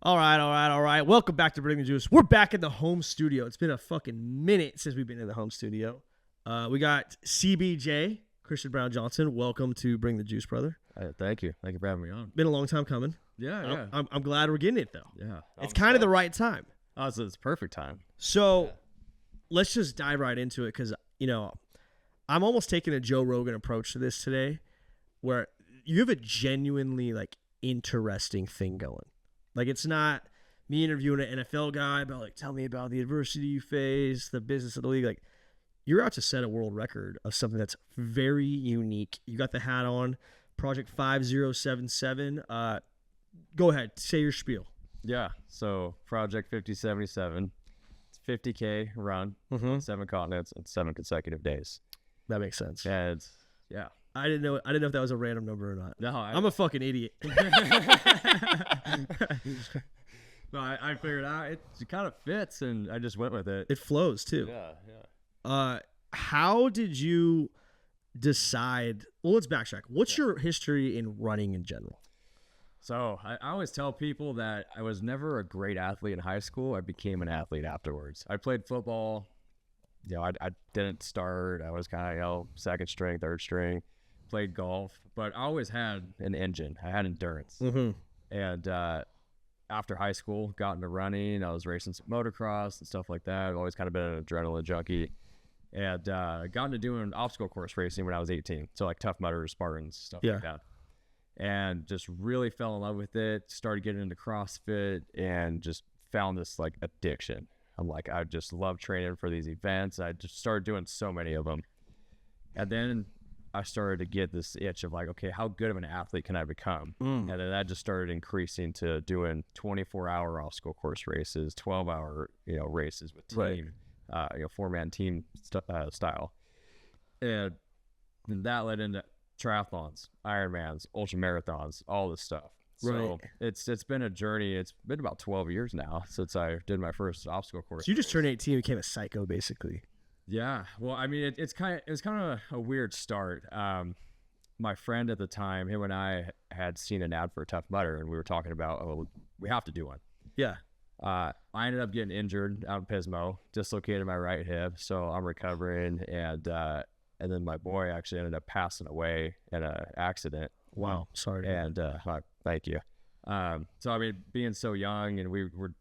All right. Welcome back to Bring the Juice. We're back in the home studio. It's been a fucking minute since we've been in the home studio. We got CBJ, Christian Brown Johnson. Welcome to Bring the Juice, brother. Thank you. Thank you for having me on. Been a long time coming. Yeah. I'm glad we're getting it, though. Yeah. It's kind of the right time. Oh, so it's perfect time. So let's just dive right into it because, I'm almost taking a Joe Rogan approach to this today where you have a genuinely, interesting thing going. It's not me interviewing an NFL guy about, tell me about the adversity you face, the business of the league. You're out to set a world record of something that's very unique. You got the hat on, Project 5077. Go ahead, say your spiel. Yeah. So Project 5077, it's 50K run, 7 continents, and 7 consecutive days. That makes sense. Yeah. I didn't know if that was a random number or not. No, I'm a fucking idiot. No, I figured out it kind of fits, and I just went with it. It flows too. Yeah. How did you decide? Well, let's backtrack. What's your history in running in general? So I always tell people that I was never a great athlete in high school. I became an athlete afterwards. I played football. I didn't start. I was kind of, second string, third string. Played golf, but I always had an engine. I had endurance. And after high school, got into running. I was racing some motocross and stuff like that. I've always kind of been an adrenaline junkie. And got into doing obstacle course racing when I was 18. So Tough Mudder, Spartans, stuff like that. And just really fell in love with it. Started getting into CrossFit and just found this addiction. I just love training for these events. I just started doing so many of them. And then I started to get this itch of okay, how good of an athlete can I become? And then that just started increasing to doing 24-hour obstacle course races, 12-hour, races with team, 4-man team style. And then that led into triathlons, Ironmans, ultra marathons, all this stuff. So it's been a journey. It's been about 12 years now since I did my first obstacle course. So you just turned 18 and became a psycho, basically. Yeah. Well, I mean, it was kind of a weird start. My friend at the time, him and I had seen an ad for Tough Mudder, and we were talking about, we have to do one. Yeah. I ended up getting injured out in Pismo, dislocated my right hip, so I'm recovering, and then my boy actually ended up passing away in an accident. Wow. Sorry. And thank you. So I mean, being so young, and we were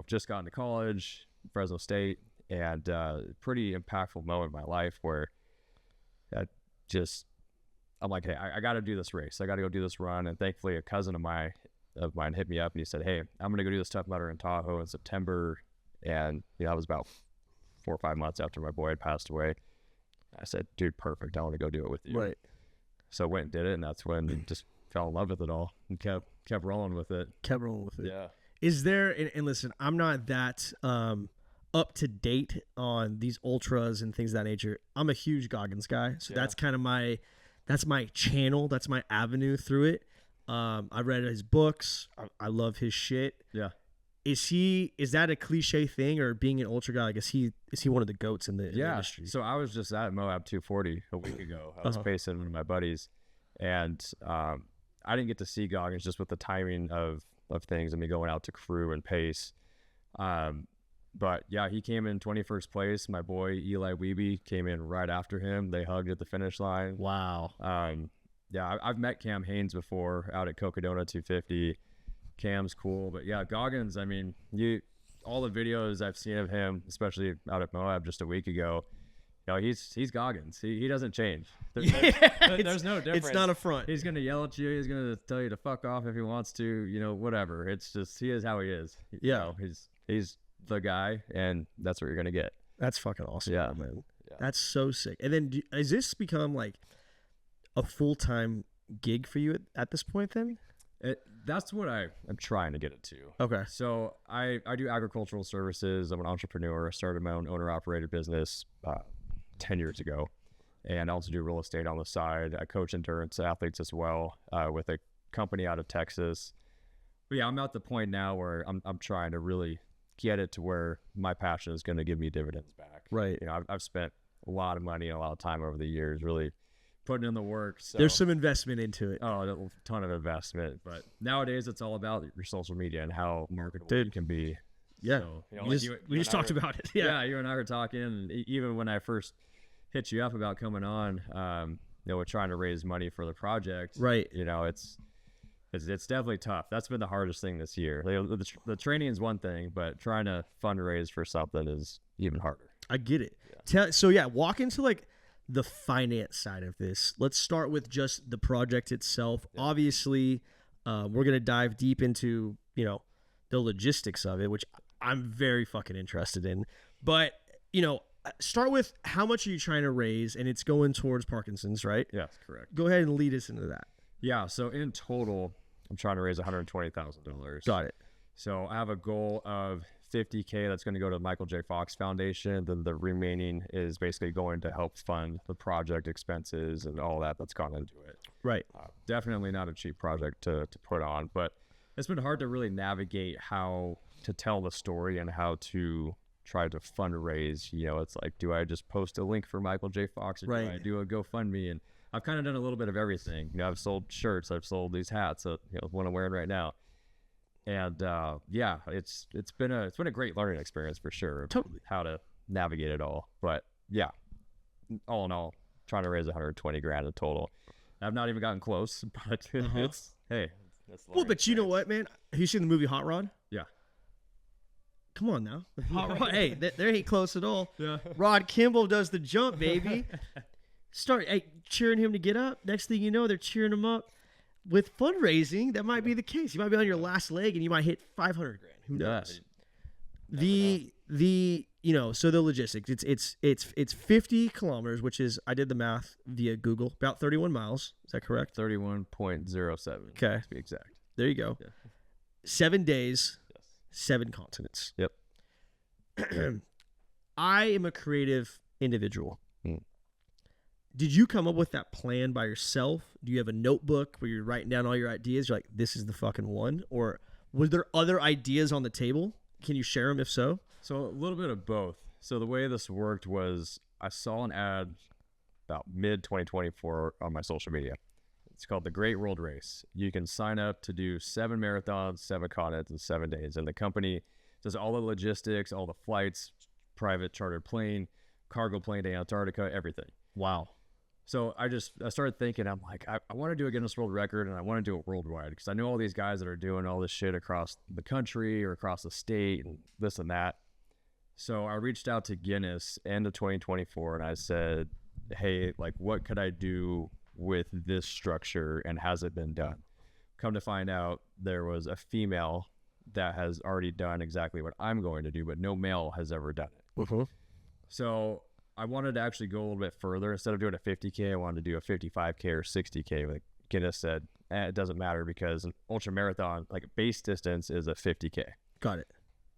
just got into college, Fresno State. And pretty impactful moment in my life where I'm like, hey, I got to do this race. I got to go do this run. And thankfully, a cousin of mine hit me up and he said, hey, I'm going to go do this Tough Mudder in Tahoe in September. And that was about 4 or 5 months after my boy had passed away. I said, dude, perfect. I want to go do it with you. Right. So I went and did it. And that's when I just fell in love with it all and kept rolling with it. Yeah. Is there, and listen, I'm not that up to date on these ultras and things of that nature. I'm a huge Goggins guy, so that's kind of that's my channel, that's my avenue through it. I read his books. I love his shit. Yeah. Is that a cliche thing, or being an ultra guy? Is he one of the goats in the industry? So I was just at Moab 240 a week ago. I was pacing with my buddies, and I didn't get to see Goggins just with the timing of things. I mean, going out to crew and pace. But yeah, he came in 21st place. My boy Eli Wiebe came in right after him. They hugged at the finish line. Wow. Yeah, I've met Cam Hanes before out at Cocodona 250. Cam's cool, but yeah, Goggins. I mean, all the videos I've seen of him, especially out at Moab just a week ago. He's Goggins. He doesn't change. There's no difference. It's not a front. He's gonna yell at you. He's gonna tell you to fuck off if he wants to. Whatever. It's just he is how he is. He's the guy, and that's what you're gonna get. That's fucking awesome. Yeah, man. Yeah. That's so sick. And then has this become a full-time gig for you at this point then? That's what I'm trying to get it to. Okay. So I do agricultural services. I'm an entrepreneur. I started my own owner-operated business 10 years ago, and I also do real estate on the side. I coach endurance athletes as well with a company out of Texas. But yeah, I'm at the point now where I'm trying to really get it to where my passion is going to give me dividends back. Right. I've spent a lot of money and a lot of time over the years really putting in the work. So. There's some investment into it. Oh, a ton of investment. But nowadays, it's all about your social media and how marketable Dude. it can be. Yeah. So, We just talked about it. Yeah. Yeah, you and I were talking, and even when I first hit you up about coming on, we're trying to raise money for the project. Right. It's definitely tough. That's been the hardest thing this year. The training is one thing, but trying to fundraise for something is even harder. I get it. Walk into like the finance side of this. Let's start with just the project itself. Yeah. Obviously, we're going to dive deep into, the logistics of it, which I'm very fucking interested in. But, start with how much are you trying to raise, and it's going towards Parkinson's, right? Yes, correct. Go ahead and lead us into that. Yeah, so in total, I'm trying to raise $120,000. Got it. So I have a goal of $50K that's going to go to the Michael J. Fox Foundation. Then the remaining is basically going to help fund the project expenses and all that's gone into it. Right. Definitely not a cheap project to put on, but it's been hard to really navigate how to tell the story and how to try to fundraise. It's like, do I just post a link for Michael J. Fox, or do I do a GoFundMe? And I've kind of done a little bit of everything. I've sold shirts, I've sold these hats, one I'm wearing right now. And it's been a great learning experience for sure. Totally. How to navigate it all. But yeah, all in all, trying to raise $120,000 in total. I've not even gotten close, but it's well, but you know what, man? Have you seen the movie Hot Rod? Yeah. Come on now. Hot Rod. Hey, there ain't close at all. Yeah. Rod Kimball does the jump, baby. Start cheering him to get up. Next thing you know, they're cheering him up. With fundraising, that might be the case. You might be on your last leg and you might hit $500,000. Who knows? So the logistics, it's 50 kilometers, which is, I did the math via Google, about 31 miles. Is that correct? 31.07. Okay. To be exact. There you go. Yeah. 7 days, Yes. 7 continents. Yep. I am a creative individual. Did you come up with that plan by yourself? Do you have a notebook where you're writing down all your ideas? You're like, this is the fucking one? Or were there other ideas on the table? Can you share them if so? So a little bit of both. So the way this worked was I saw an ad about mid-2024 on my social media. It's called the Great World Race. You can sign up to do 7 marathons, 7 continents in 7 days. And the company does all the logistics, all the flights, private chartered plane, cargo plane to Antarctica, everything. Wow. So I started thinking, I'm like, I want to do a Guinness World Record, and I want to do it worldwide because I know all these guys that are doing all this shit across the country or across the state and this and that. So I reached out to Guinness end of 2024 and I said, hey, like, what could I do with this structure and has it been done? Come to find out, there was a female that has already done exactly what I'm going to do, but no male has ever done it. Mm-hmm. So I wanted to actually go a little bit further. Instead of doing a 50K, I wanted to do a 55K or 60K. Like Guinness said, it doesn't matter because an ultra marathon, like base distance, is a 50K. Got it.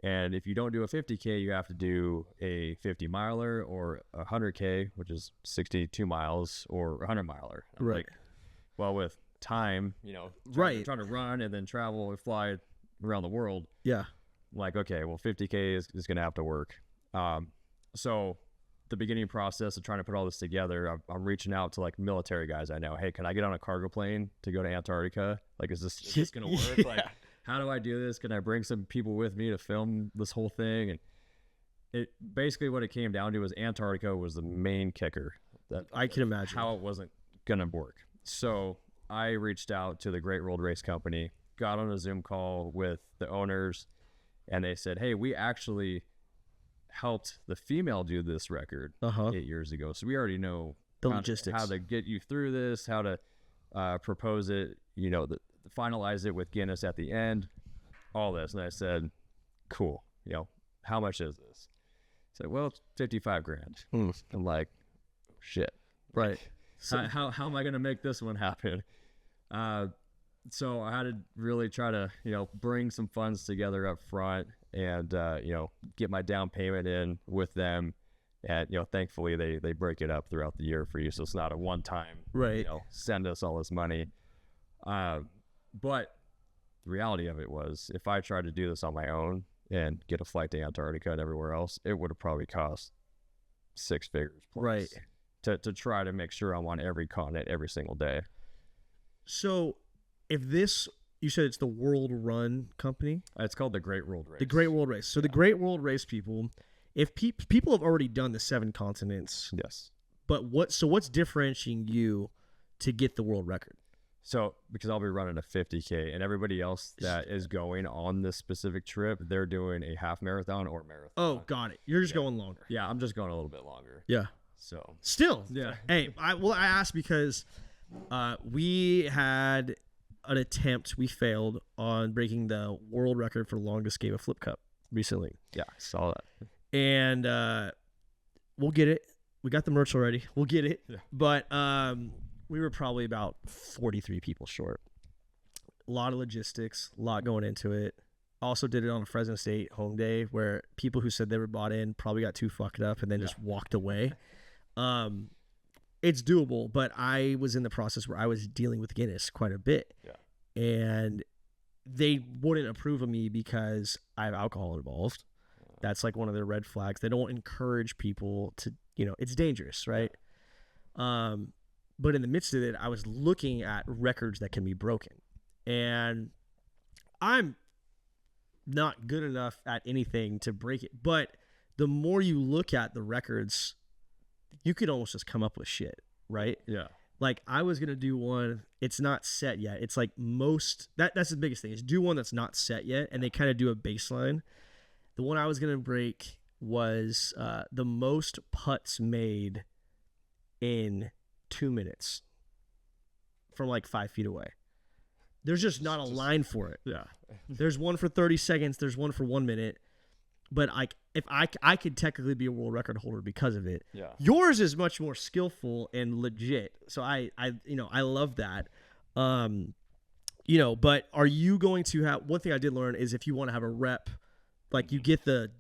And if you don't do a 50K, you have to do a 50 miler or a 100K, which is 62 miles, or a 100 miler. Right. Like, well, with time, trying to run and then travel or fly around the world. Yeah. Like, okay, well, 50K is going to have to work. So the beginning process of trying to put all this together, I'm reaching out to like military guys I know. Hey, can I get on a cargo plane to go to Antarctica? Like, is this going to work? Yeah. Like, how do I do this? Can I bring some people with me to film this whole thing? And it basically what it came down to was Antarctica was the main kicker. That I can imagine how it wasn't going to work. So I reached out to the Great World Race Company, got on a Zoom call with the owners, and they said, hey, we actually helped the female do this record 8 years ago. So we already know the logistics, how to get you through this, how to propose it, finalize it with Guinness at the end, all this. And I said, cool, how much is this? I said, well, it's $55,000. I'm like, shit. Right. So how am I going to make this one happen? So I had to really try to, bring some funds together up front and, get my down payment in with them. And, thankfully they break it up throughout the year for you. So it's not a one time, send us all this money. But the reality of it was if I tried to do this on my own and get a flight to Antarctica and everywhere else, it would have probably cost 6 figures plus to try to make sure I'm on every continent every single day. So, if this, you said it's the World Run Company, It's called the Great World Race. the Great World Race. So the Great World Race people, if people have already done the 7 continents, Yes. but what's differentiating you to get the world record? So because I'll be running a 50K, and everybody else that is going on this specific trip, they're doing a half marathon or marathon. Oh, got it. You're just going longer. Yeah, I'm just going a little bit longer. Yeah. So Still. yeah. Hey, I asked because we had an attempt, we failed on breaking the world record for longest game of Flip Cup recently. Yeah, I saw that. And we'll get it. We got the merch already. We'll get it. Yeah. But we were probably about 43 people short. A lot of logistics, a lot going into it. Also did it on a Fresno State home day where people who said they were bought in probably got too fucked up and then just walked away. It's doable, but I was in the process where I was dealing with Guinness quite a bit. Yeah. And they wouldn't approve of me because I have alcohol involved. That's like one of their red flags. They don't encourage people to, it's dangerous, right? But in the midst of it, I was looking at records that can be broken. And I'm not good enough at anything to break it. But the more you look at the records, you could almost just come up with shit, right? Yeah. Like I was going to do one, it's not set yet. It's like that's the biggest thing is do one that's not set yet. And they kind of do a baseline. The one I was going to break was the most putts made in 2 minutes from like 5 feet away. There's just not a line for it. Yeah. There's one for 30 seconds. There's one for 1 minute. But if I could technically be a world record holder because of it. Yeah. Yours is much more skillful and legit. So I love that. But are you going to have, one thing I did learn is if you want to have a rep, like you get the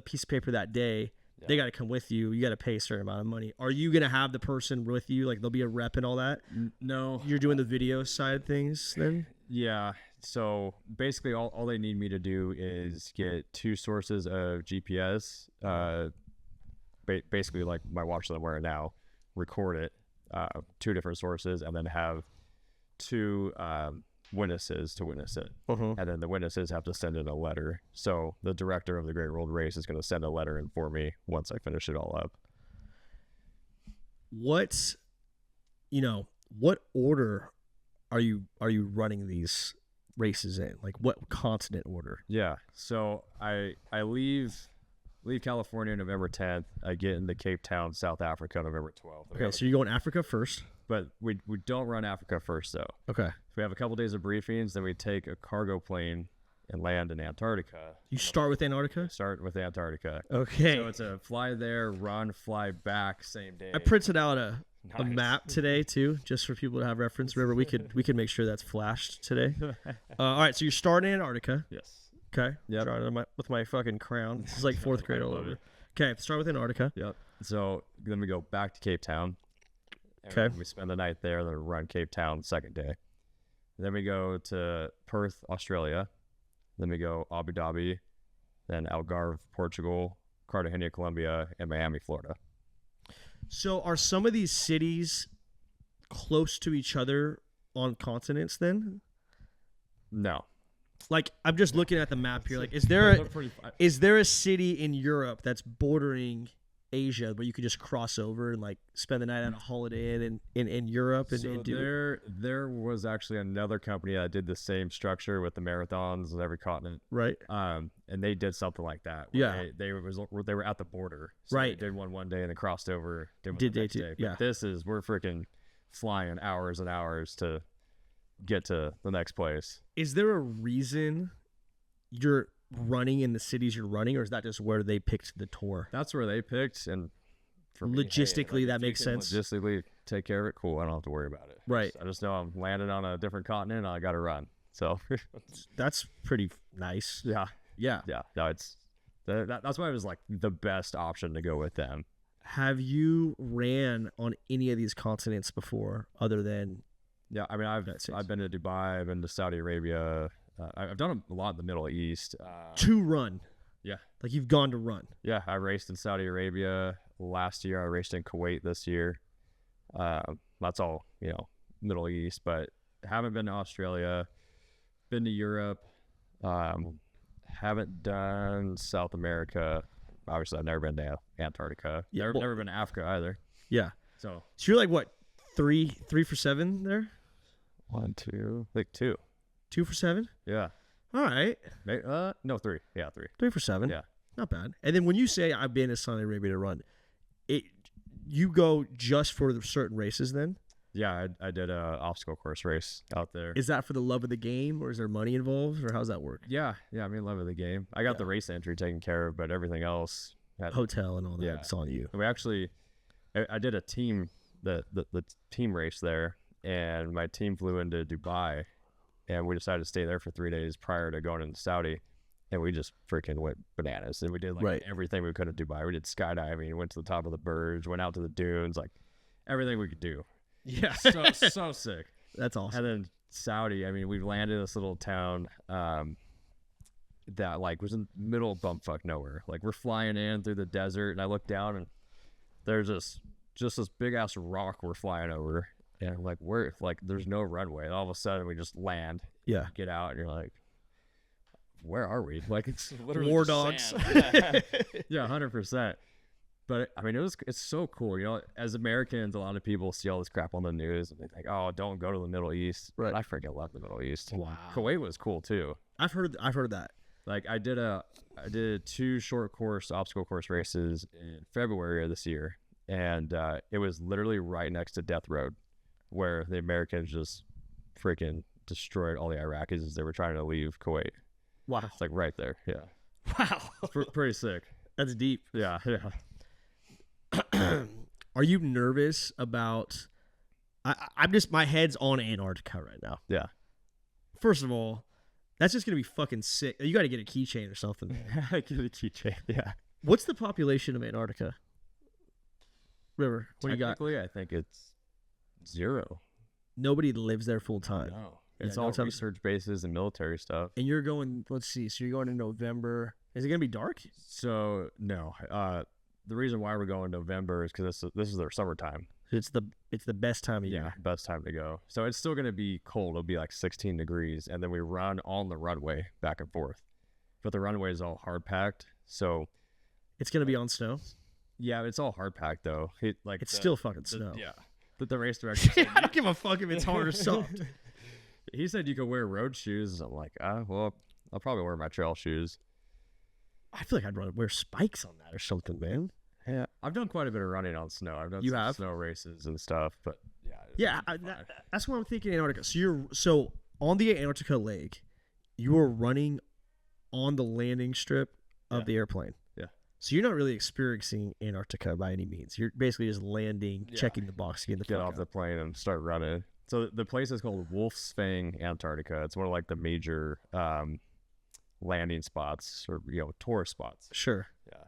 piece of paper that day, they got to come with you. You got to pay a certain amount of money. Are you going to have the person with you? Like there'll be a rep and all that? No. You're doing the video side of things then? Yeah. So basically all they need me to do is get 2 sources of GPS, basically like my watch that I'm wearing now, record it, 2 different sources, and then have 2 witnesses to witness it. Uh-huh. And then the witnesses have to send in a letter. So the director of the Great World Race is going to send a letter in for me once I finish it all up. What order are you running these races in? Like what continent order? Yeah. So I leave California November 10th. I get into Cape Town, South Africa, November 12th. Okay, so you're going Africa first? But we don't run Africa first, though. Okay. So we have a couple days of briefings, then we take a cargo plane and land in Antarctica. You start with Antarctica? Start with Antarctica. Okay. So it's a fly there, run, fly back, same day. I printed out a Nice. map today too, just for people to have reference. Remember, we could make sure that's flashed today. All right, so you're starting in Antarctica. Yes. Okay. Yep. Starting with my fucking crown. This is like 4th grade all over. Okay, start with Antarctica. Yep. So then we go back to Cape Town. Okay. We spend the night there, then run Cape Town second day. Then we go to Perth, Australia. Then we go Abu Dhabi, then Algarve, Portugal, Cartagena, Colombia, and Miami, Florida. So are some of these cities close to each other on continents then? No. Like I'm just looking at the map here. Like is there a city in Europe that's bordering Asia where you could just cross over and like spend the night on a Holiday Inn in Europe and, So and do there was actually another company that did the same structure with the marathons in every continent. right? And they did something like that. Yeah. They were at the border. So Right. They did one day and then crossed over. Did Did the they next too? day. Yeah. But we're freaking flying hours and hours to get to the next place. Is there a reason you're running in the cities you're running, or is that just where they picked the tour? That's where they picked, and for me, Logistically, that if you makes can sense. Logistically, take care of it. Cool. I don't have to worry about it. Right. I just know I'm landing on a different continent. And I got to run. So That's pretty nice. yeah. Yeah. No, that's why it was like the best option to go with them. Have you ran on any of these continents before, other than? Yeah, I mean, I've been to Dubai, I've been to Saudi Arabia, I've done a lot in the Middle East. To run? Yeah, Like you've gone to run? yeah, I raced in Saudi Arabia. last year. I raced in Kuwait this year. That's all, Middle East, but haven't been to Australia, been to Europe, haven't done South America. Obviously, I've never been to Antarctica. Yeah, Never been to Africa either. Yeah. So So you're like what, three for 7 there? 1, 2, like 2. 2 for 7? Yeah. All right. No, 3. Yeah, 3. 3 for 7. Yeah. Not bad. And then when you say I've been to Saudi Arabia to run, you go just for the certain races then? Yeah, I did a obstacle course race out there. Is that for the love of the game, or is there money involved, or how's that work? Yeah. I mean, love of the game. I got the race entry taken care of, but everything else Hotel and all that, Yeah. it's on you. We actually, I did a team, the team race there, and my team flew into Dubai, and we decided to stay there for 3 days prior to going into Saudi, and we just freaking went bananas, and we did everything we could in Dubai. We did skydiving, went to the top of the Burj, went out to the dunes, like everything we could do. Yeah. So sick. That's awesome. And then Saudi, I mean, we landed in this little town that like was in the middle of bumfuck nowhere. Like we're flying in through the desert, and I look down and there's just this big ass rock we're flying over, and I'm like, where? Like there's no runway. And all of a sudden we just land, Yeah. get out, and you're like, where are we? Like it's literally War just dogs. sand. Yeah, 100%. But I mean, it's so cool. As Americans, a lot of people see all this crap on the news and they think, oh, don't go to the Middle East. Right. But I freaking love the Middle East. Wow. Kuwait was cool too. I've heard that. Like I did 2 short course obstacle course races in February of this year, and it was literally right next to Death Road, where the Americans just freaking destroyed all the Iraqis as they were trying to leave Kuwait. Wow. It's like right there. Yeah. Wow. Pretty sick. That's deep. Yeah. Are you nervous about? I'm just, my head's on Antarctica right now. Yeah. First of all, that's just gonna be fucking sick. You got to get a keychain or something. I get a keychain. Yeah. What's the population of Antarctica? River, what do you got? Technically, I think it's 0. Nobody lives there full time. No. Yeah, It's no all time- research bases and military stuff. And you're going. Let's see. So you're going in November. Is it gonna be dark? So no. The reason why we're going November is because this is their summertime. It's the best time of Yeah, year. best time to go. So it's still going to be cold. It'll be like 16 degrees, and then we run on the runway back and forth. But the runway is all hard packed, so It's gonna be on snow. yeah, it's all hard packed though. It's still fucking snow. Yeah. But the race director said, I don't give a fuck if it's hard or soft. he said you could wear road shoes. I'm like, well, I'll probably wear my trail shoes. I feel like I'd rather wear spikes on that or something, man. Yeah, I've done quite a bit of running on snow. I've done You some have? snow races and stuff, but yeah. Yeah, it'll be fine. that's what I'm thinking. Antarctica. So on the Antarctica lake, you are running on the landing strip of Yeah. the airplane. Yeah. So you're not really experiencing Antarctica by any means. You're basically just landing, Yeah. checking the box, getting the Get fuck off out. the plane and start running. So the place is called Wolf's Fang, Antarctica. It's one of like the major landing spots or tourist spots. Sure. Yeah.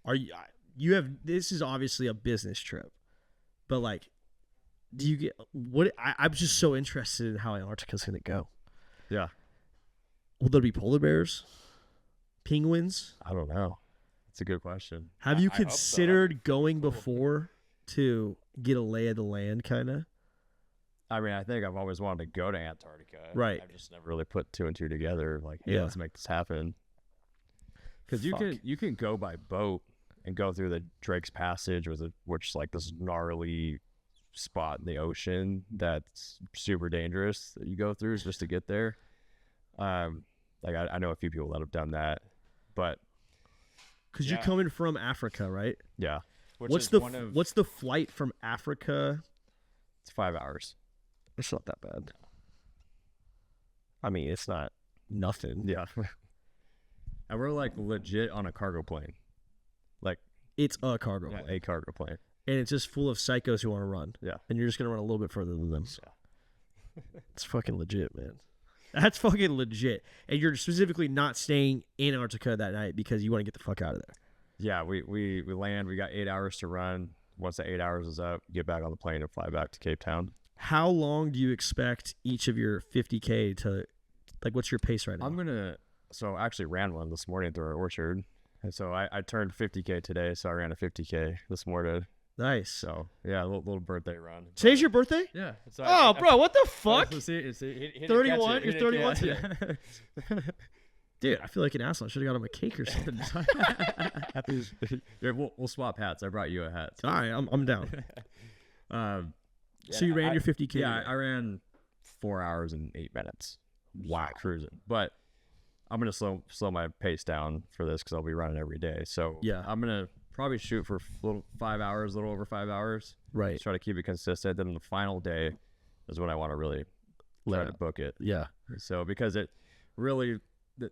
Are you have? This is obviously a business trip, but like, do you get what? I'm just so interested in how Antarctica's gonna go. Yeah. Will there be polar bears, penguins? I don't know. It's a good question. Have you I hope so. considered going before to get a lay of the land, kind of? I mean, I think I've always wanted to go to Antarctica. Right. I've just never really put 2 and 2 together. Like, hey, Yeah. let's make this happen. Because Fuck. you can go by boat and go through the Drake's Passage, which is like this gnarly spot in the ocean that's super dangerous that you go through just to get there. Like I know a few people that have done that, but Because you're Yeah. coming from Africa, right? yeah, What's the flight from Africa? it's 5 hours. It's not that bad. I mean, it's not nothing. Yeah, and we're like legit on a cargo plane, like It's a cargo plane, a cargo plane. and it's just full of psychos who want to run. Yeah. And you're just gonna run a little bit further than them. Yeah. It's fucking legit, man. That's fucking legit. And you're specifically not staying in Antarctica that night because you want to get the fuck out of there. Yeah, we land. We got 8 hours to run. Once the 8 hours is up, get back on the plane and fly back to Cape Town. How long do you expect each of your 50K to, like, what's your pace right now? So I actually ran one this morning through our orchard. And so I turned 50K today, so I ran a 50K this morning. Nice. So yeah, a little birthday run. Today's your birthday? Yeah. So Oh, bro, what the fuck? See, 31? You're 31 today. Dude, I feel like an asshole. I should have got him a cake or something. Yeah, we'll swap hats. I brought you a hat. All right, I'm down. So you ran your 50K? Yeah, today? I ran 4 hours and 8 minutes. Wow, cruising. But I'm gonna slow my pace down for this because I'll be running every day. So Yeah. I'm gonna probably shoot for 5 hours, a little over 5 hours. Right. Try to keep it consistent. Then the final day is when I want to really try to book it. Yeah. So because it really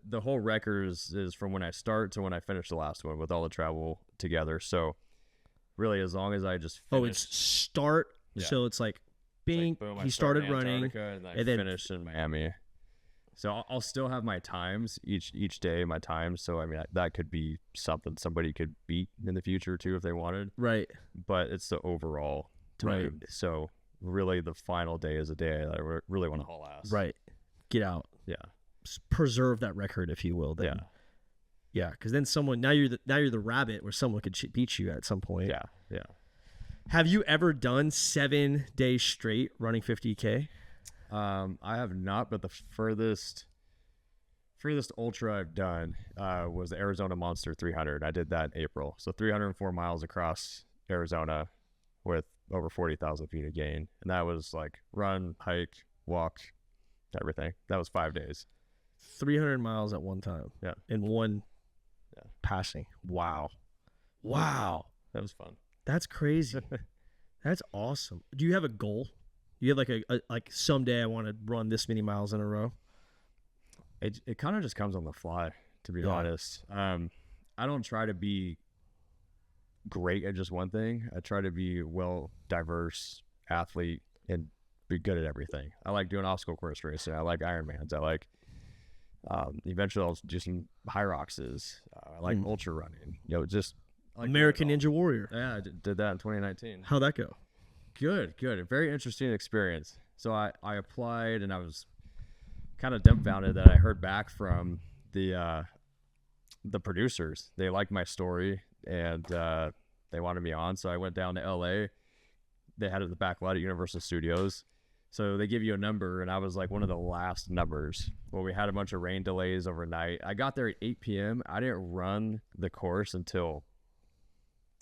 the whole record is from when I start to when I finish the last one with all the travel together. So really, as long as I just finish, Oh, it's start. Yeah. So it's like, bing, boom, I he start started in running. Antarctica and then finish in Miami. So I'll still have my times each day, my times. So I mean that could be something somebody could beat in the future too if they wanted. Right. But it's the overall time. Right. So really, the final day is a day that I really want to haul ass. Right. Get out. Yeah. Preserve that record, if you will. Then. Yeah. Yeah, because then someone now you're the rabbit where someone could beat you at some point. Yeah. Yeah. Have you ever done 7 days straight running 50K? I have not, but the furthest ultra I've done was the Arizona Monster 300. I did that in April. So 304 miles across Arizona with over 40,000 feet of gain. And that was like run, hike, walk, everything. That was 5 days. 300 miles at one time. Yeah. In one Yeah. passing. Wow. Wow. That was fun. That's crazy. That's awesome. Do you have a goal? You have like a like someday I want to run this many miles in a row? It kind of just comes on the fly, to be Yeah. honest. I don't try to be great at just one thing. I try to be diverse athlete and be good at everything. I like doing obstacle course racing. I like Ironmans. I like eventually I'll do some high roxes. I like ultra running. Just I like doing American it all. Ninja Warrior. Yeah, I did that in 2019. How'd that go? Good. A very interesting experience. So I applied and I was kind of dumbfounded that I heard back from the producers. They liked my story and they wanted me on. So I went down to LA. They had it at the back lot at Universal Studios. So they give you a number, and I was like one of the last numbers. Well, we had a bunch of rain delays overnight. I got there at 8 p.m. I didn't run the course until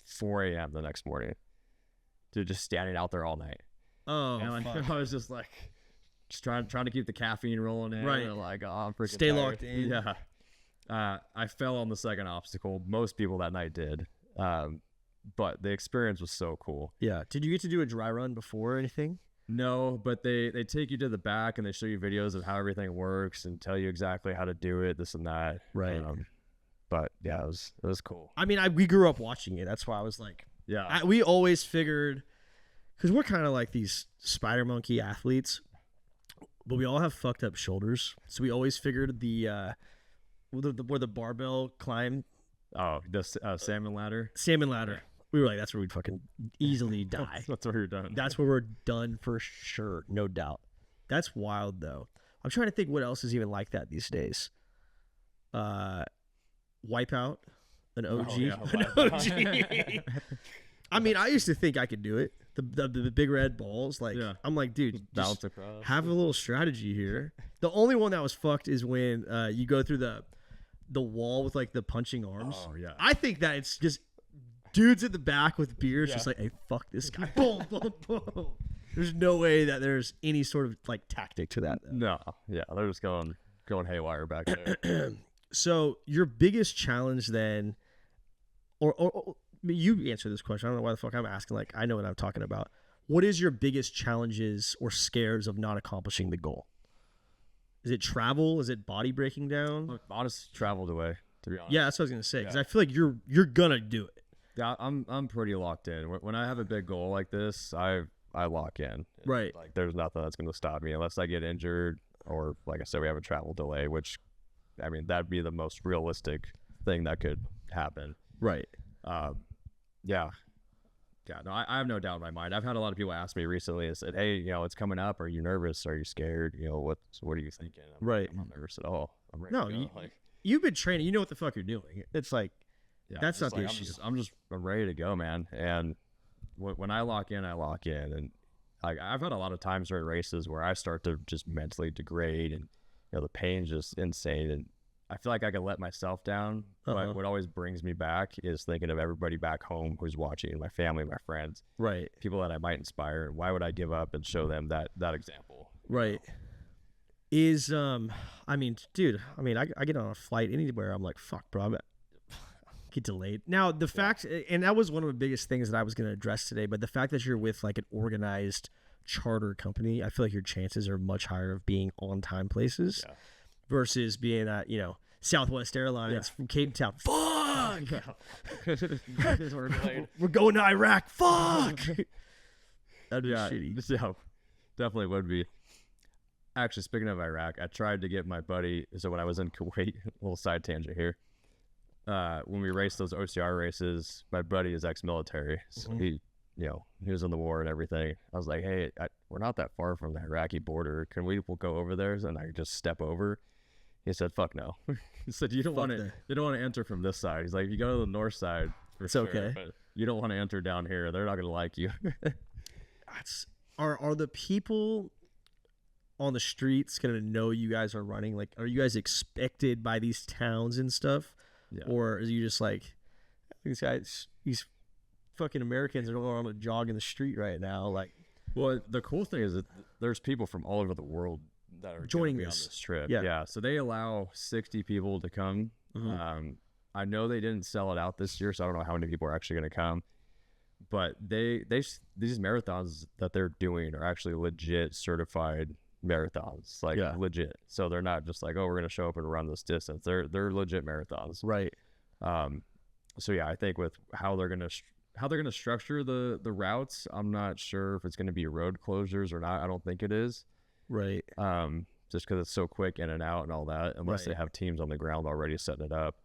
4 a.m. the next morning. To just standing out there all night. Oh, And fuck. I was just like, just trying to keep the caffeine rolling in. Right. And like, oh, I'm freaking Stay tired. locked in. Yeah. I fell on the second obstacle. Most people that night did. But the experience was so cool. Yeah. Did you get to do a dry run before or anything? No, but they take you to the back and they show you videos of how everything works and tell you exactly how to do it, this and that. Right. But yeah, it was cool. I mean, we grew up watching it. That's why I was like, Yeah. we always figured, because we're kind of like these spider monkey athletes, but we all have fucked up shoulders. So we always figured where the barbell climb, Oh, the salmon ladder. salmon ladder. We were like, that's where we'd fucking easily die. That's where you're done. That's where we're done for sure, no doubt. That's wild though. I'm trying to think what else is even like that these days. Wipeout, an OG. yeah, An OG. I mean, I used to think I could do it. The big red balls, like Yeah. I'm like, dude, Bounce just across. have a little strategy here. The only one that was fucked is when you go through the wall with like the punching arms. Oh, yeah. I think that it's just dudes at the back with beers, Yeah. just like, hey, fuck this guy. Boom, boom, boom. There's no way that there's any sort of like tactic to that. No, yeah, they're just going haywire back there. So your biggest challenge then, or you answer this question. I don't know why the fuck I'm asking. Like, I know what I'm talking about. What is your biggest challenges or scares of not accomplishing the goal? Is it travel? Is it body breaking down? Look, honest traveled away, to be honest. Yeah, that's what I was gonna say. Because Yeah. I feel like you're gonna do it. Yeah, I'm pretty locked in. When I have a big goal like this, I lock in. Right. Like there's nothing that's going to stop me unless I get injured or, like I said, we have a travel delay, which, I mean, that'd be the most realistic thing that could happen. Right. Yeah. Yeah, no, I have no doubt in my mind. I've had a lot of people ask me recently and said, hey, it's coming up. Are you nervous? Are you scared? What are you thinking? Right. I'm not nervous at all. I'm ready No, to go. you've been training. You know what the fuck you're doing. It's like Yeah, That's just not the like, issue. I'm ready to go, man. And when I lock in, I lock in. And like I've had a lot of times during races where I start to just mentally degrade, and the pain's just insane. And I feel like I can let myself down, but what always brings me back is thinking of everybody back home who's watching, my family, my friends, Right. people that I might inspire. And why would I give up and show them that example? Right. Is I mean, dude, I get on a flight anywhere, I'm like, fuck, bro, get delayed. Now the fact, and that was one of the biggest things that I was going to address today, but the fact that you're with like an organized charter company, I feel like your chances are much higher of being on time places versus being at, Southwest Airlines from Cape Town. Fuck! We're going to Iraq. Fuck! That'd be shitty. Yeah, definitely would be. Actually, speaking of Iraq, I tried to get my buddy. So when I was in Kuwait, a little side tangent here. When we raced those OCR races, my buddy is ex-military, so he was in the war and everything. I was like, hey, we're not that far from the Iraqi border. Can we'll go over there? And I just step over. He said, fuck no. He said, you don't want to enter from this side. He's like, if you go to the north side, it's okay. But you don't want to enter down here. They're not going to like you. Are the people on the streets gonna know you guys are running? Like, are you guys expected by these towns and stuff? Yeah. Or are you just like, these guys, these fucking Americans are going on a jog in the street right now? Like, well, the cool thing is that there's people from all over the world that are joining on this trip. Yeah. So they allow 60 people to come. I know they didn't sell it out this year, so I don't know how many people are actually going to come. But these marathons that they're doing are actually legit certified marathons, like legit. So they're not just like, oh, we're gonna show up and run this distance. They're legit marathons, right? So yeah, I think with how they're gonna structure the routes, I'm not sure if it's gonna be road closures or not. I don't think it is, right? Just because it's so quick in and out and all that, unless they have teams on the ground already setting it up.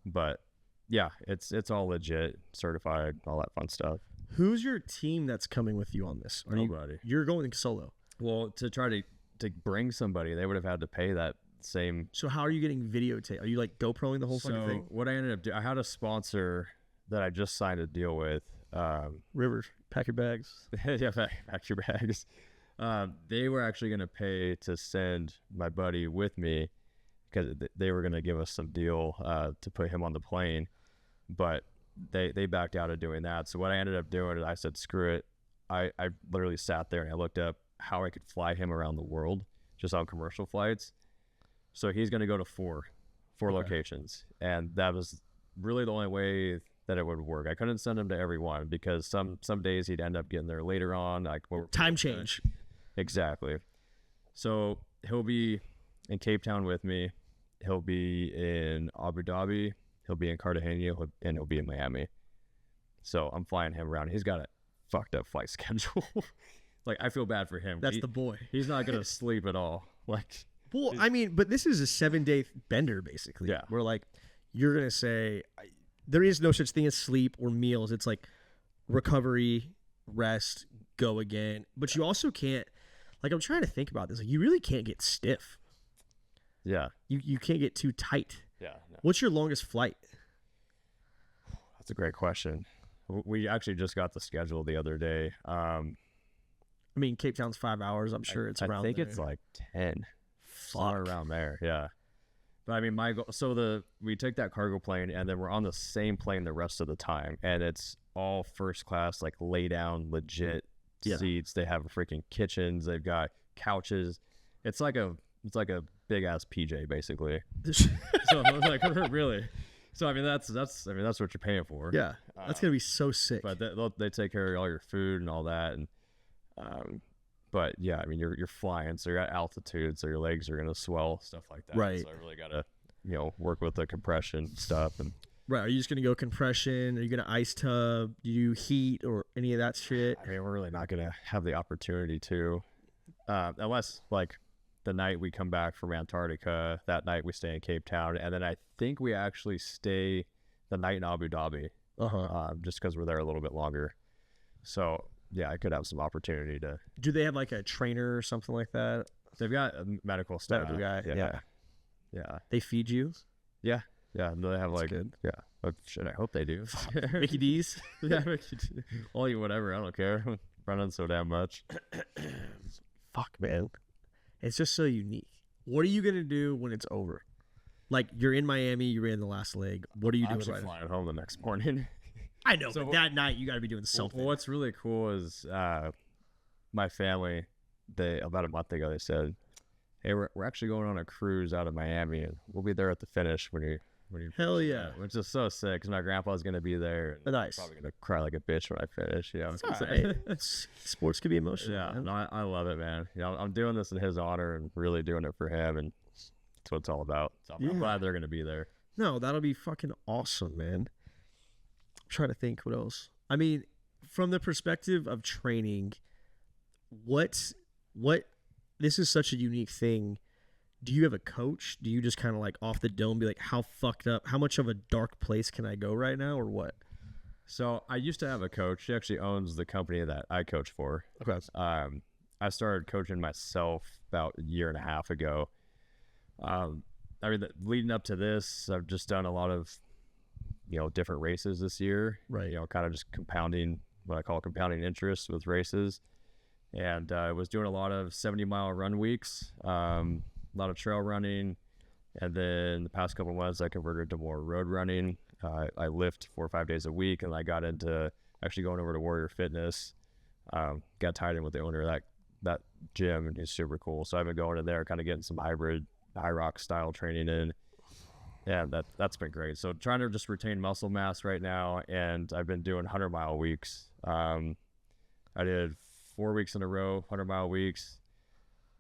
But yeah, it's all legit, certified, all that fun stuff. Who's your team that's coming with you on this? Nobody. You're going solo. Well, to try to bring somebody, they would have had to pay that same. So how are you getting videotape? Are you like GoProing the whole fucking thing? What I ended up doing, I had a sponsor that I just signed a deal with. Rivers, pack your bags. Yeah, pack your bags. They were actually going to pay to send my buddy with me because they were going to give us some deal to put him on the plane, but they backed out of doing that. So what I ended up doing is I said, screw it. I literally sat there and I looked up how I could fly him around the world just on commercial flights. So he's going to go to four locations, and that was really the only way that it would work. I couldn't send him to every one because some days he'd end up getting there later on, like time change. Exactly. So he'll be in Cape Town with me. He'll be in Abu Dhabi. He'll be in Cartagena, and he'll be in Miami. So I'm flying him around. He's got a fucked up flight schedule. Like, I feel bad for him. That's the boy. He's not gonna sleep at all. Like, well, I mean, but this is a 7-day bender, basically. Yeah. Where like you're gonna say there is no such thing as sleep or meals. It's like recovery, rest, go again. But you also can't. Like, I'm trying to think about this. Like, you really can't get stiff. Yeah. You can't get too tight. Yeah. No. What's your longest flight? That's a great question. We actually just got the schedule the other day. I mean, Cape Town's 5 hours. I'm sure it's around. I think there. It's like 10. Somewhere around there. Yeah. But I mean, my goal. So we take that cargo plane, and then we're on the same plane the rest of the time, and it's all first class, like lay down, legit seats. They have freaking kitchens. They've got couches. It's like a big ass PJ basically. So I was like, really? So I mean, that's what you're paying for. Yeah, that's gonna be so sick. But they take care of all your food and all that, and but yeah, I mean, you're flying, so you're at altitude, so your legs are gonna swell, stuff like that. Right. So I really gotta work with the compression stuff and. Right. Are you just gonna go compression? Are you gonna ice tub? Do you heat or any of that shit? I mean, we're really not gonna have the opportunity to, unless like the night we come back from Antarctica. That night we stay in Cape Town, and then I think we actually stay the night in Abu Dhabi. Just because we're there a little bit longer. So yeah, I could have some opportunity to. Do they have like a trainer or something like that? They've got a medical staff. Medical guy. Yeah. Yeah. They feed you. Yeah. Yeah, and they have like good. yeah. Oh, shit, I hope they do. Mickey D's. Yeah, I'll eat whatever. I don't care. Running so damn much. Fuck, man. It's just so unique. What are you gonna do when it's over? Like, you're in Miami, you're in the last leg. What are you I'm doing actually right now? flying home the next morning. I know, So but that night you got to be doing something. Well, what's really cool is my family. They about a month ago they said, "Hey, we're actually going on a cruise out of Miami, and we'll be there at the finish when you." Hell yeah. Which is so sick because my grandpa's gonna be there. And Nice. Probably gonna cry like a bitch when I finish. You know. It's all right. Sports can be emotional. Yeah, man. no, I love it, man. You know, I'm doing this in his honor and really doing it for him, and that's what it's all about. So I'm glad they're gonna be there. No, that'll be fucking awesome, man. I'm trying to think what else. I mean, from the perspective of training, what this is such a unique thing. Do you have a coach? Do you just kind of like off the dome be like, how fucked up, how much of a dark place can I go right now, or what? So I used to have a coach. She actually owns the company that I coach for. Okay. I started coaching myself about a year and a half ago. I mean, leading up to this, I've just done a lot of, different races this year. Right. Kind of just compounding what I call compounding interest with races. And I was doing a lot of 70-mile run weeks, a lot of trail running. And then the past couple of months, I converted to more road running. I lift 4 or 5 days a week, and I got into actually going over to Warrior Fitness. Got tied in with the owner of that gym, and he's super cool. So I've been going in there, kind of getting some hybrid high rock style training in. Yeah, that's been great. So trying to just retain muscle mass right now, and I've been doing 100-mile weeks. I did 4 weeks in a row, 100-mile weeks.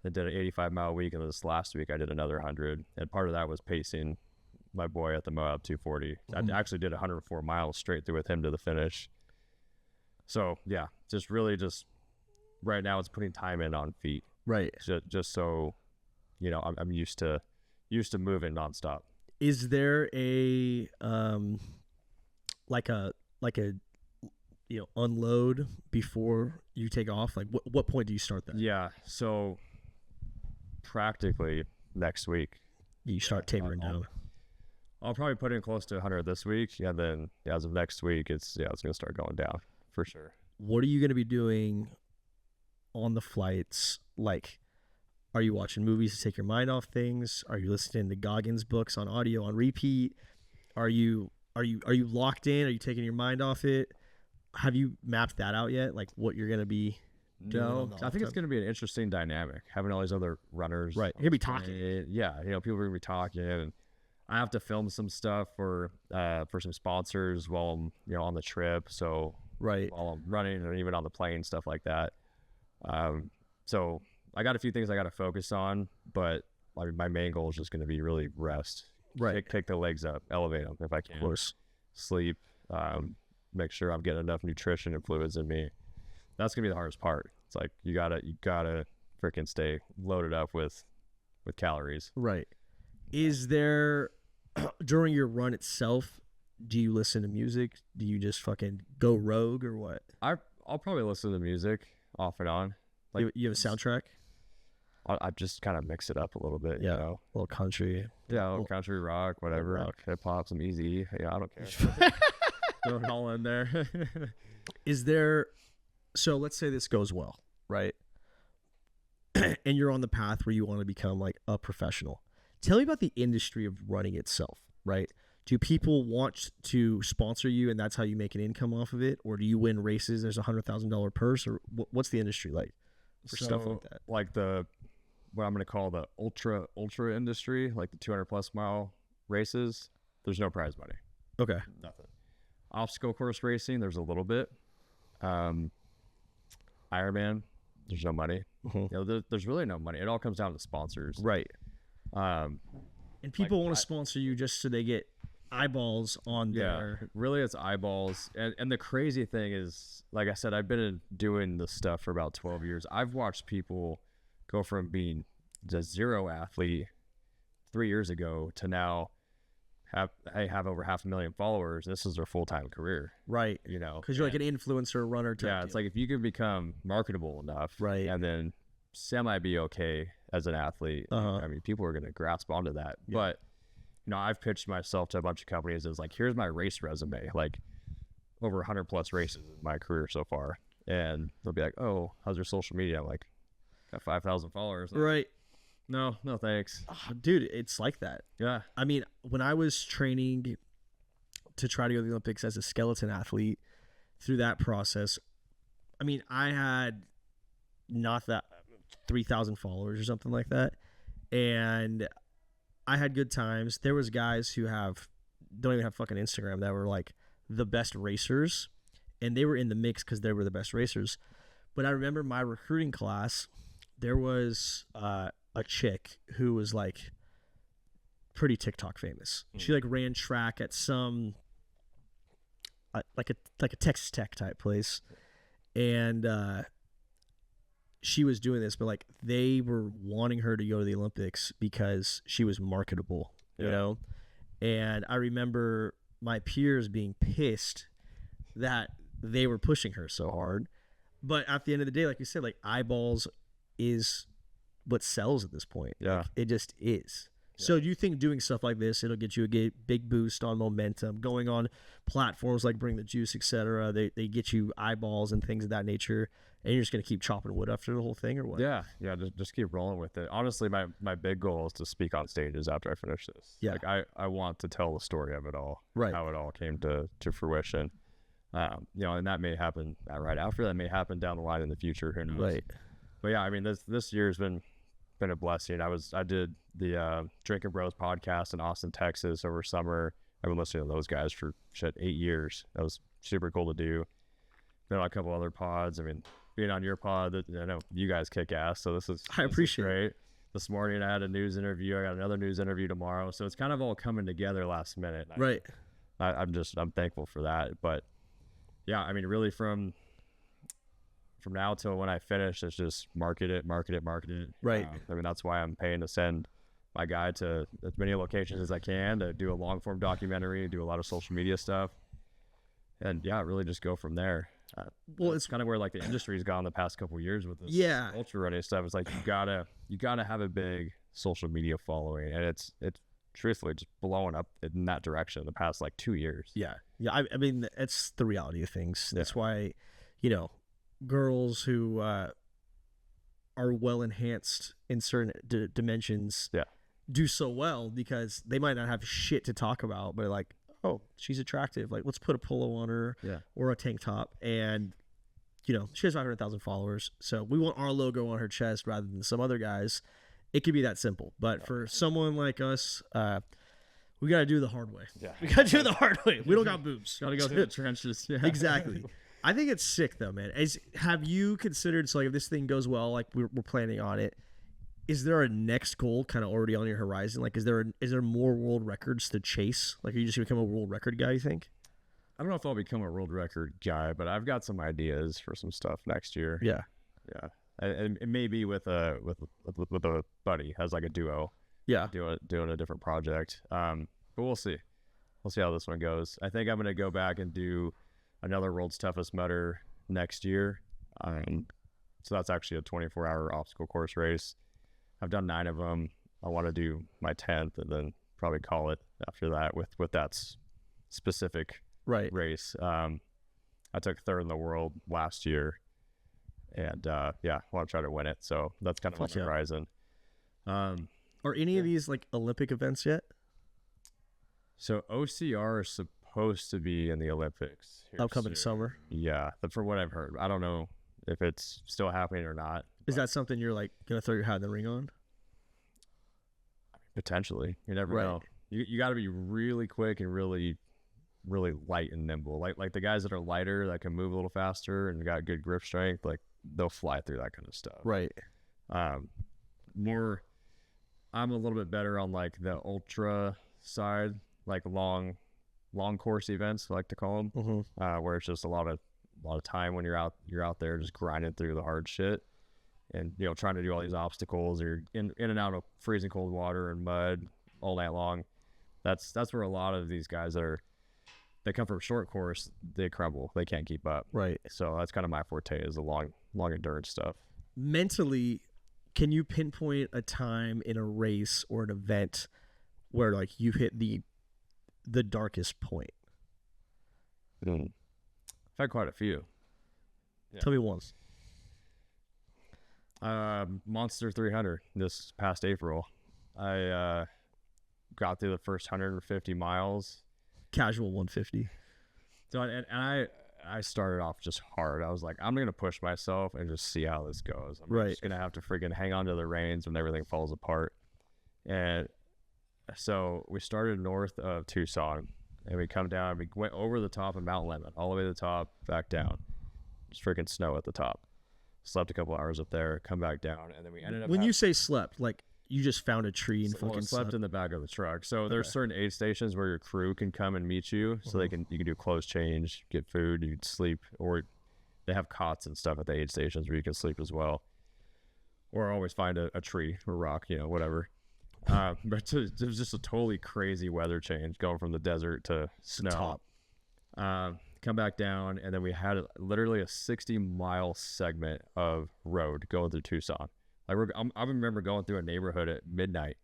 Then did an 85-mile week, and this last week I did another 100. And part of that was pacing my boy at the Moab 240. I actually did 104 miles straight through with him to the finish. So yeah, just right now it's putting time in on feet. Right. Just so, I'm used to moving nonstop. Is there a like a unload before you take off? Like what point do you start that? Yeah. So practically next week You start tapering down. I'll probably put in close to 100 this week. Yeah. Then as of next week, it's going to start going down for sure. What are you going to be doing on the flights? Like, are you watching movies to take your mind off things? Are you listening to Goggins books on audio on repeat? Are you locked in? Are you taking your mind off it? Have you mapped that out yet? Like what you're going to be doing? No, I think it's going to be an interesting dynamic having all these other runners. Right. You're going to be talking. Yeah. People are going to be talking, and I have to film some stuff for some sponsors while I'm, on the trip. So right. While I'm running and even on the plane, stuff like that. So I got a few things I got to focus on, but my main goal is just going to be really rest. Right. Take the legs up, elevate them if I can. Of course. Sleep. Make sure I'm getting enough nutrition and fluids in me. That's gonna be the hardest part. It's like you gotta freaking stay loaded up with calories. Right. Is there during your run itself, do you listen to music? Do you just fucking go rogue or what? I'll probably listen to music off and on. Like you have a soundtrack? I just kind of mix it up a little bit. Yeah. A little country. Yeah, a little country rock, whatever. Rock. Hip hop, some Easy. Yeah, I don't care. Throw it all in there. Is there, so let's say this goes well, right? And you're on the path where you want to become like a professional. Tell me about the industry of running itself, right? Do people want to sponsor you and that's how you make an income off of it? Or do you win races, there's $100,000 purse? Or what's the industry like for stuff like that? Like what I'm going to call the ultra industry, like the 200+ mile races, there's no prize money. Okay. Nothing. Obstacle course racing, there's a little bit. Ironman, there's no money. There's really no money. It all comes down to sponsors. Right. And people want to sponsor you just so they get eyeballs on their... Really it's eyeballs. And the crazy thing is, like I said, I've been doing this stuff for about 12 years. I've watched people go from being a zero athlete 3 years ago to now have over 500,000 followers. This is their full-time career. Right. Because you're like an influencer runner type. Yeah, it's like if you can become marketable enough, right, and then be okay as an athlete, I mean, people are going to grasp onto that. Yeah. I've pitched myself to a bunch of companies as like, here's my race resume, like over 100 plus races in my career so far. And they'll be like, oh, how's your social media? I'm like, got 5,000 followers. Like, Right. no, thanks. Oh, dude, it's like that. Yeah. I mean, when I was training to try to go to the Olympics as a skeleton athlete, through that process, I mean, I had not that 3,000 followers or something like that. And I had good times. There was guys who don't even have fucking Instagram that were like the best racers, and they were in the mix because they were the best racers. But I remember my recruiting class, there was a chick who was like pretty TikTok famous. She like ran track at some like a Texas Tech type place, and she was doing this, but like they were wanting her to go to the Olympics because she was marketable, you know. And I remember my peers being pissed that they were pushing her so hard. But at the end of the day, like you said, like eyeballs is what sells at this point. Yeah. Like, it just is. Yeah. So do you think doing stuff like this, it'll get you a big boost on momentum, going on platforms like Bring the Juice, etc. They get you eyeballs and things of that nature, and you're just going to keep chopping wood after the whole thing, or what? Yeah. Just keep rolling with it. Honestly, my big goal is to speak on stages after I finish this. Yeah. Like I want to tell the story of it all, right? How it all came to fruition. And that may happen right after. That may happen down the line in the future. Who knows? Right. But yeah, I mean, this year's been a blessing. I did the Drinking Bros podcast in Austin, Texas over summer. I've been listening to those guys for 8 years. That was super cool to do. Been on a couple other pods. I mean, being on your pod, I know you guys kick ass. So this is great. This morning I had a news interview. I got another news interview tomorrow. So it's kind of all coming together last minute. Right. I'm thankful for that. But yeah, I mean, really from now till when I finish, it's just market it. Right. I mean, that's why I'm paying to send my guy to as many locations as I can to do a long form documentary, do a lot of social media stuff, and yeah, really just go from there. Well, it's kind of where like the industry's gone the past couple of years with this ultra running stuff. It's like you gotta have a big social media following, and it's truthfully just blowing up in that direction the past like 2 years. Yeah. I mean, it's the reality of things. That's why, girls who are well enhanced in certain dimensions do so well because they might not have shit to talk about, but like, oh, she's attractive, like let's put a polo on her or a tank top, and she has 500,000 followers, so we want our logo on her chest rather than some other guys. It could be that simple. But for someone like us, we got to do the hard way. We got to do the hard way. We don't got boobs. Got to go through the trenches. Yeah. Exactly. I think it's sick though, man. Have you considered, so like if this thing goes well, like we're planning on it, is there a next goal kind of already on your horizon? Like is there more world records to chase? Like are you just gonna become a world record guy, you think? I don't know if I'll become a world record guy, but I've got some ideas for some stuff next year. Yeah. And it may be with a buddy as like a duo. Yeah. Doing a different project. But we'll see. We'll see how this one goes. I think I'm gonna go back and do another World's Toughest Mudder next year. So that's actually a 24-hour obstacle course race. I've done 9 of them. I want to do my 10th and then probably call it after that with that specific race. I took 3rd in the world last year, and I want to try to win it. So that's kind of on the horizon. Are any of these like Olympic events yet? So OCR is supposed to be in the Olympics upcoming summer. Yeah, but from what I've heard, I don't know if it's still happening or not. Is that something you're like gonna throw your hat in the ring on? Potentially, you never know. You got to be really quick and really, really light and nimble. Like the guys that are lighter that can move a little faster and got good grip strength, like they'll fly through that kind of stuff. Right. I'm a little bit better on like the ultra side, like long course events, I like to call them, where it's just a lot of time when you're out there just grinding through the hard shit, and trying to do all these obstacles, or in and out of freezing cold water and mud all night long. That's where a lot of these guys they come from short course, they crumble, they can't keep up. Right. So that's kind of my forte, is the long endurance stuff. Mentally, can you pinpoint a time in a race or an event where like you hit the darkest point? I've had quite a few. Yeah. Tell me once. Monster 300 this past April. I got through the first 150 miles. Casual 150. So and I started off just hard. I was like, I'm gonna push myself and just see how this goes. I'm just gonna have to freaking hang on to the reins when everything falls apart. And so we started north of Tucson, and we come down. We went over the top of Mount Lemmon, all the way to the top, back down. Just freaking snow at the top. Slept a couple hours up there, come back down, and then we ended up. When you say slept, like you just found a tree and fucking slept in the back of the truck. So there's certain aid stations where your crew can come and meet you, so you can do clothes change, get food, you can sleep, or they have cots and stuff at the aid stations where you can sleep as well. Or always find a tree or rock, whatever. But it was just a totally crazy weather change going from the desert to snow. Come back down, and then we had literally a 60-mile segment of road going through Tucson. Like I remember going through a neighborhood at midnight,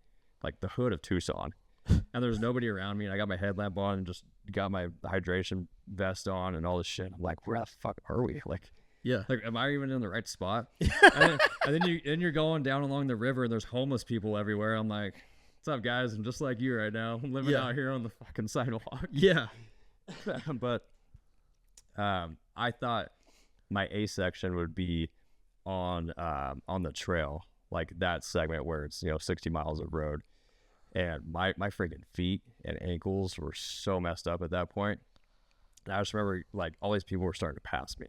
like the hood of Tucson, and there's nobody around me, and I got my headlamp on and just got my hydration vest on and all this shit. I'm like, where the fuck are we? Like, am I even in the right spot? and then you're going down along the river, and there's homeless people everywhere. I'm like, what's up, guys? I'm just like you right now. I'm living out here on the fucking sidewalk. Yeah. But I thought my A section would be on the trail, like that segment where it's 60 miles of road, and my freaking feet and ankles were so messed up at that point. And I just remember like all these people were starting to pass me,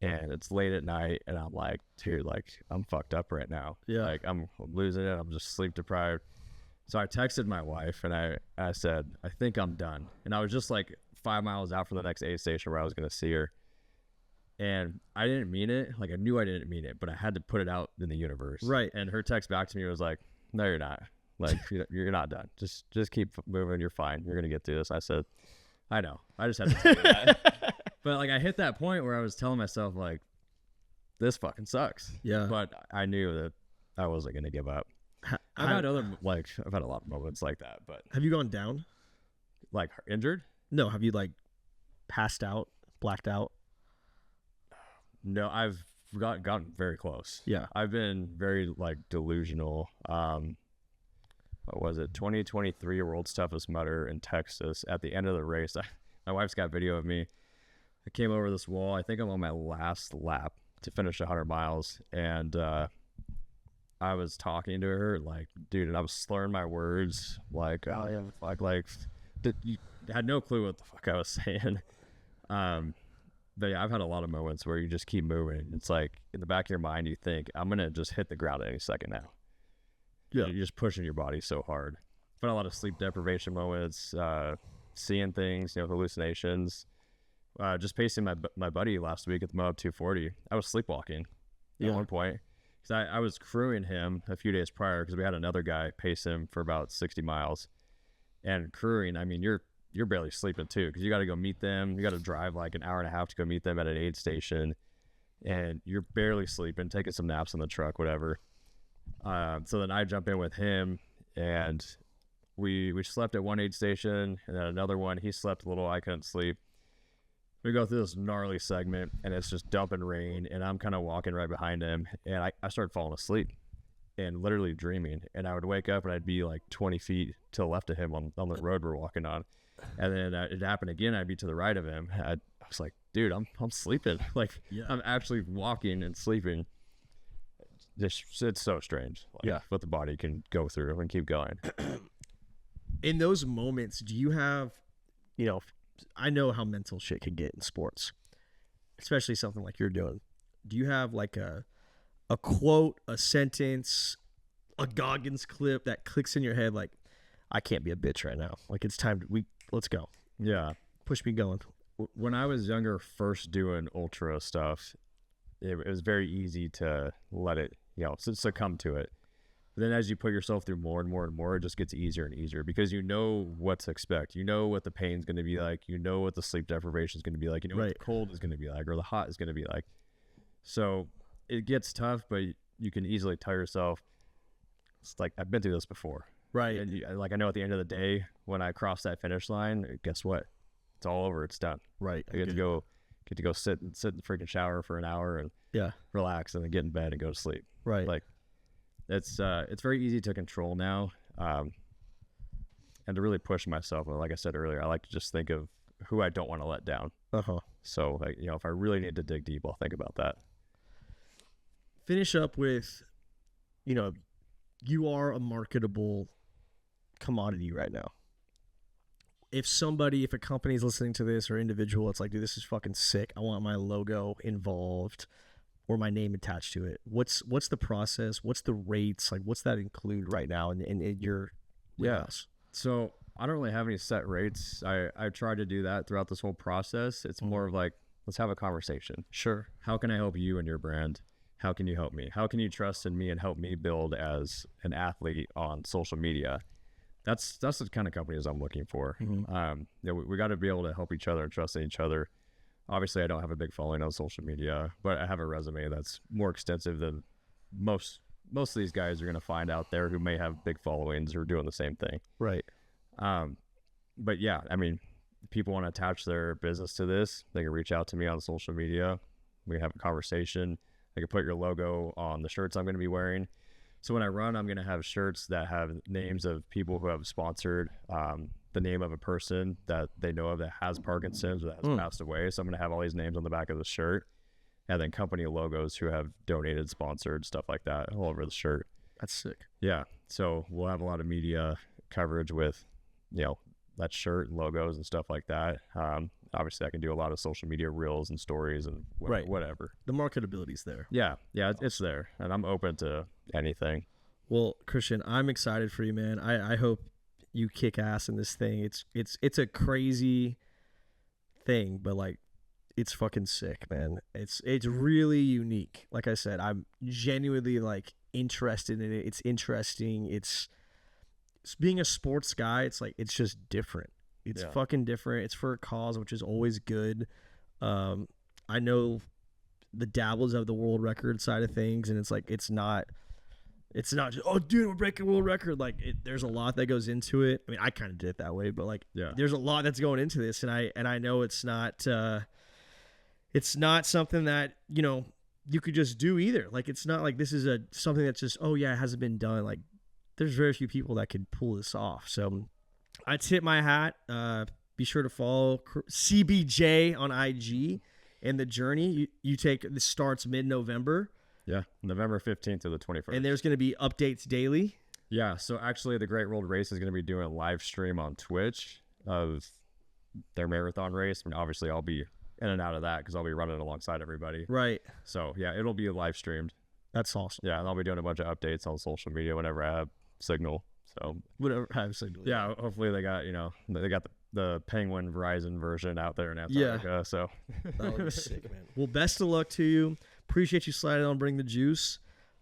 and it's late at night, and I'm like, dude, like I'm fucked up right now. Like I'm losing it. I'm just sleep deprived. So I texted my wife, and I said, I think I'm done. And I was just like 5 miles out from the next aid station where I was going to see her. And I didn't mean it. Like I knew I didn't mean it, but I had to put it out in the universe. Right. And her text back to me was like, no, you're not. Like, you're not done. Just keep moving. You're fine. You're going to get through this. I said, I know. I just had to tell you that. But like I hit that point where I was telling myself like, this fucking sucks. Yeah. But I knew that I wasn't going to give up. I've had a lot of moments like that, but have you gone down? Like injured? No. Have you like passed out, blacked out? No, I've gotten very close. Yeah. I've been very like delusional. What was it? 2023 World's Toughest Mudder in Texas. At the end of the race, my wife's got video of me. I came over this wall. I think I'm on my last lap to finish 100 miles, and I was talking to her like, dude, and I was slurring my words like, oh yeah, fuck, like, you had no clue what the fuck I was saying. But yeah, I've had a lot of moments where you just keep moving. It's like in the back of your mind, you think, I'm gonna just hit the ground any second now. Yeah, you're just pushing your body so hard. I've had a lot of sleep deprivation moments, seeing things, hallucinations. Just pacing my buddy last week at the Moab 240. I was sleepwalking at one point. Because I was crewing him a few days prior because we had another guy pace him for about 60 miles. And crewing, I mean, you're barely sleeping too because you got to go meet them. You got to drive like an hour and a half to go meet them at an aid station. And you're barely sleeping, taking some naps in the truck, whatever. So then I jump in with him, and we slept at one aid station, and then another one. He slept a little. I couldn't sleep. We go through this gnarly segment, and it's just dumping rain, and I'm kind of walking right behind him, and I started falling asleep and literally dreaming. And I would wake up, and I'd be like 20 feet to the left of him on the road we're walking on. And then it happened again. I'd be to the right of him. I was like, dude, I'm sleeping. Like, I'm actually walking and sleeping. It's so strange. Like, what the body can go through and keep going. In those moments, do you have, I know how mental shit can get in sports, especially something like you're doing. Do you have like a quote, a sentence, a Goggins clip that clicks in your head like, I can't be a bitch right now. Like it's time let's go. Yeah. Push me going. When I was younger, first doing ultra stuff, it was very easy to let it, succumb to it. But then as you put yourself through more and more and more, it just gets easier and easier because you know what to expect. You know what the pain's going to be like. You know what the sleep deprivation is going to be like. You know what the cold is going to be like or the hot is going to be like. So it gets tough, but you can easily tell yourself, it's like, I've been through this before. Right. And like I know at the end of the day when I cross that finish line, guess what? It's all over. It's done. Right. I get to go sit in the freaking shower for an hour and Yeah. relax and then get in bed and go to sleep. Right. Like it's very easy to control now, and to really push myself. And like I said earlier, I like to just think of who I don't want to let down. So like, you know, if I really need to dig deep, I'll think about that. Finish up with, you know, you are a marketable commodity right now. If a company's listening to this or individual, it's like, dude, this is fucking sick. I want my logo involved or my name attached to it. What's the process? What's the rates? Like, what's that include right now in your warehouse? So I don't really have any set rates. I tried to do that throughout this whole process. It's more of like, let's have a conversation. Sure. How can I help you and your brand? How can you help me? How can you trust in me and help me build as an athlete on social media? That's the kind of companies I'm looking for. We got to be able to help each other and trust in each other. Obviously, I don't have a big following on social media, but I have a resume that's more extensive than most of these guys are going to find out there who may have big followings or doing the same thing. Right. But yeah, I mean, people want to attach their business to this. They can reach out to me on social media. We can have a conversation. I can put your logo on the shirts I'm going to be wearing. So when I run, I'm going to have shirts that have names of people who have sponsored, the name of a person that they know of that has Parkinson's or that has passed away. So I'm going to have all these names on the back of the shirt, and then company logos who have donated, sponsored, stuff like that all over the shirt. That's sick. Yeah. So we'll have a lot of media coverage with, you know, that shirt and logos and stuff like that. Obviously I can do a lot of social media reels and stories and whatever. The marketability's there. Yeah, it's there, and I'm open to anything. Well, Christian, I'm excited for you, man. I hope you kick ass in this thing. It's a crazy thing, but like, it's fucking sick, man. It's really unique. Like I said, I'm genuinely like interested in it. It's interesting. It's being a sports guy. It's like, it's just different. It's fucking different. It's for a cause, which is always good. I know the dabbles of the world record side of things, and it's like, it's not just, oh dude, we're breaking world record. Like, there's a lot that goes into it. I mean, I kind of did it that way, but like, there's a lot that's going into this, and I know it's not something that, you know, you could just do either. Like, it's not like this is something that's just, oh yeah, it hasn't been done. Like, there's very few people that could pull this off. So I tip my hat. Be sure to follow CBJ on IG and the journey. You take, this starts mid-November. Yeah, November 15th to the 21st. And there's going to be updates daily. Yeah, so actually the Great World Race is going to be doing a live stream on Twitch of their marathon race. I mean, obviously I'll be in and out of that because I'll be running alongside everybody. Right. So yeah, it'll be live streamed. That's awesome. Yeah, and I'll be doing a bunch of updates on social media whenever I have signal. So whatever I have signal. Yeah, hopefully they got the Penguin Verizon version out there in Antarctica. Yeah. So that would be sick, man. Well, best of luck to you. Appreciate you sliding on, bring the juice.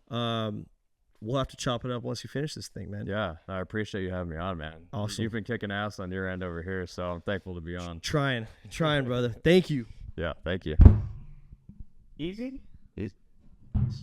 We'll have to chop it up once you finish this thing, man. Yeah, I appreciate you having me on, man. Awesome. You've been kicking ass on your end over here, so I'm thankful to be on. Trying, brother. Thank you. Yeah, thank you. Easy.